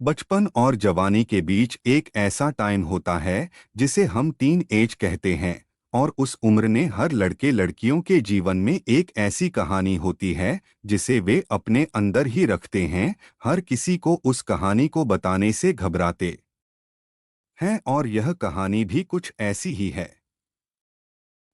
बचपन और जवानी के बीच एक ऐसा टाइम होता है जिसे हम टीन एज कहते हैं। और उस उम्र ने हर लड़के लड़कियों के जीवन में एक ऐसी कहानी होती है जिसे वे अपने अंदर ही रखते हैं। हर किसी को उस कहानी को बताने से घबराते हैं और यह कहानी भी कुछ ऐसी ही है।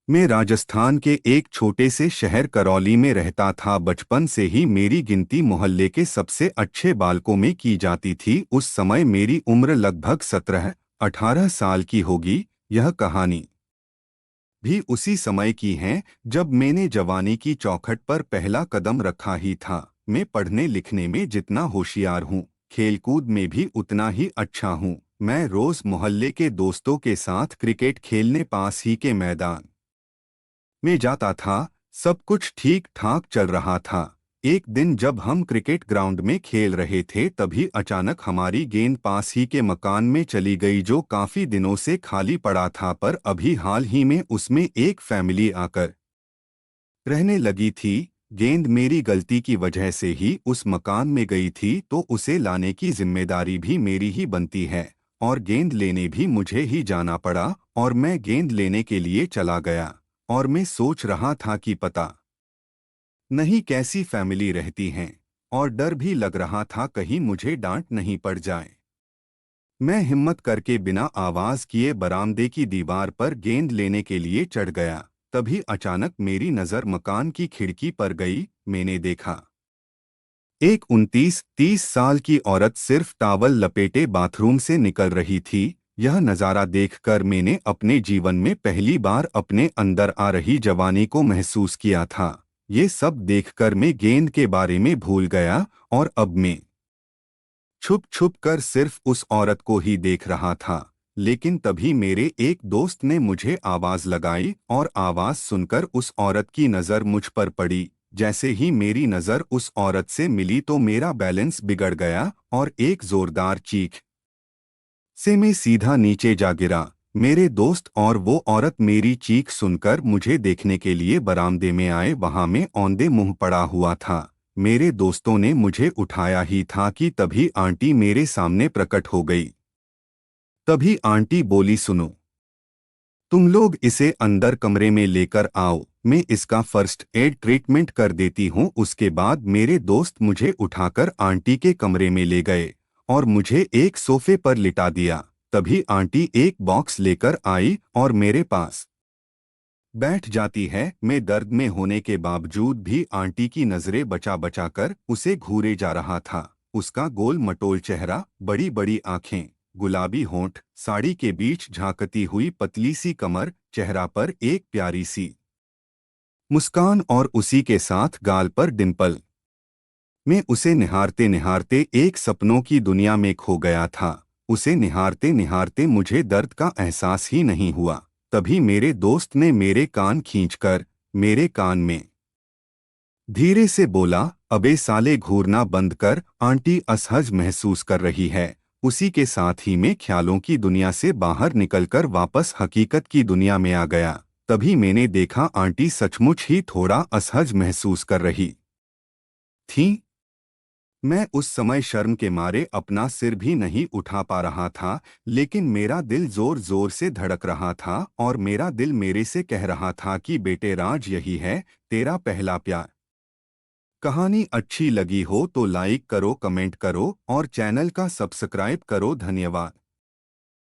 मैं राजस्थान के एक छोटे से शहर करौली में रहता था। बचपन से ही मेरी गिनती मोहल्ले के सबसे अच्छे बालकों में की जाती थी। उस समय मेरी उम्र लगभग 17-18 साल की होगी। यह कहानी भी उसी समय की है जब मैंने जवानी की चौखट पर पहला कदम रखा ही था। मैं पढ़ने लिखने में जितना होशियार हूँ, खेलकूद में भी उतना ही अच्छा हूँ। मैं रोज मोहल्ले के दोस्तों के साथ क्रिकेट खेलने पास ही के मैदान में जाता था। सब कुछ ठीक ठाक चल रहा था। एक दिन जब हम क्रिकेट ग्राउंड में खेल रहे थे तभी अचानक हमारी गेंद पास ही के मकान में चली गई, जो काफी दिनों से खाली पड़ा था। पर अभी हाल ही में उसमें एक फैमिली आकर रहने लगी थी। गेंद मेरी गलती की वजह से ही उस मकान में गई थी, तो उसे लाने की जिम्मेदारी भी मेरी ही बनती है। और गेंद लेने भी मुझे ही जाना पड़ा और मैं गेंद लेने के लिए चला गया। और मैं सोच रहा था कि पता नहीं कैसी फैमिली रहती हैं, और डर भी लग रहा था कहीं मुझे डांट नहीं पड़ जाए। मैं हिम्मत करके बिना आवाज किए बरामदे की दीवार पर गेंद लेने के लिए चढ़ गया। तभी अचानक मेरी नजर मकान की खिड़की पर गई। मैंने देखा एक 29-30 साल की औरत सिर्फ टॉवल लपेटे बाथरूम से निकल रही थी। यह नज़ारा देखकर मैंने अपने जीवन में पहली बार अपने अंदर आ रही जवानी को महसूस किया था। ये सब देखकर मैं गेंद के बारे में भूल गया और अब मैं छुप छुप कर सिर्फ उस औरत को ही देख रहा था। लेकिन तभी मेरे एक दोस्त ने मुझे आवाज लगाई और आवाज सुनकर उस औरत की नज़र मुझ पर पड़ी। जैसे ही मेरी नज़र उस औरत से मिली तो मेरा बैलेंस बिगड़ गया और एक जोरदार चीख से मैं सीधा नीचे जा गिरा। मेरे दोस्त और वो औरत मेरी चीख सुनकर मुझे देखने के लिए बरामदे में आए। वहां मैं औंधे मुंह पड़ा हुआ था। मेरे दोस्तों ने मुझे उठाया ही था कि तभी आंटी मेरे सामने प्रकट हो गई। तभी आंटी बोली, सुनो, तुम लोग इसे अंदर कमरे में लेकर आओ, मैं इसका फर्स्ट एड ट्रीटमेंट कर देती हूँ। उसके बाद मेरे दोस्त मुझे उठाकर आंटी के कमरे में ले गए और मुझे एक सोफे पर लिटा दिया। तभी आंटी एक बॉक्स लेकर आई और मेरे पास बैठ जाती है। मैं दर्द में होने के बावजूद भी आंटी की नजरें बचा बचा कर उसे घूरे जा रहा था। उसका गोल मटोल चेहरा, बड़ी बड़ी आंखें, गुलाबी होंठ, साड़ी के बीच झांकती हुई पतली सी कमर, चेहरा पर एक प्यारी सी मुस्कान और उसी के साथ गाल पर डिंपल। मैं उसे निहारते निहारते एक सपनों की दुनिया में खो गया था। उसे निहारते निहारते मुझे दर्द का एहसास ही नहीं हुआ। तभी मेरे दोस्त ने मेरे कान खींचकर मेरे कान में धीरे से बोला, अबे साले घूरना बंद कर, आंटी असहज महसूस कर रही है। उसी के साथ ही मैं ख्यालों की दुनिया से बाहर निकलकर वापस हकीकत की दुनिया में आ गया। तभी मैंने देखा आंटी सचमुच ही थोड़ा असहज महसूस कर रही थी। मैं उस समय शर्म के मारे अपना सिर भी नहीं उठा पा रहा था, लेकिन मेरा दिल जोर जोर से धड़क रहा था और मेरा दिल मेरे से कह रहा था कि बेटे राज, यही है तेरा पहला प्यार। कहानी अच्छी लगी हो तो लाइक करो, कमेंट करो और चैनल का सब्सक्राइब करो। धन्यवाद।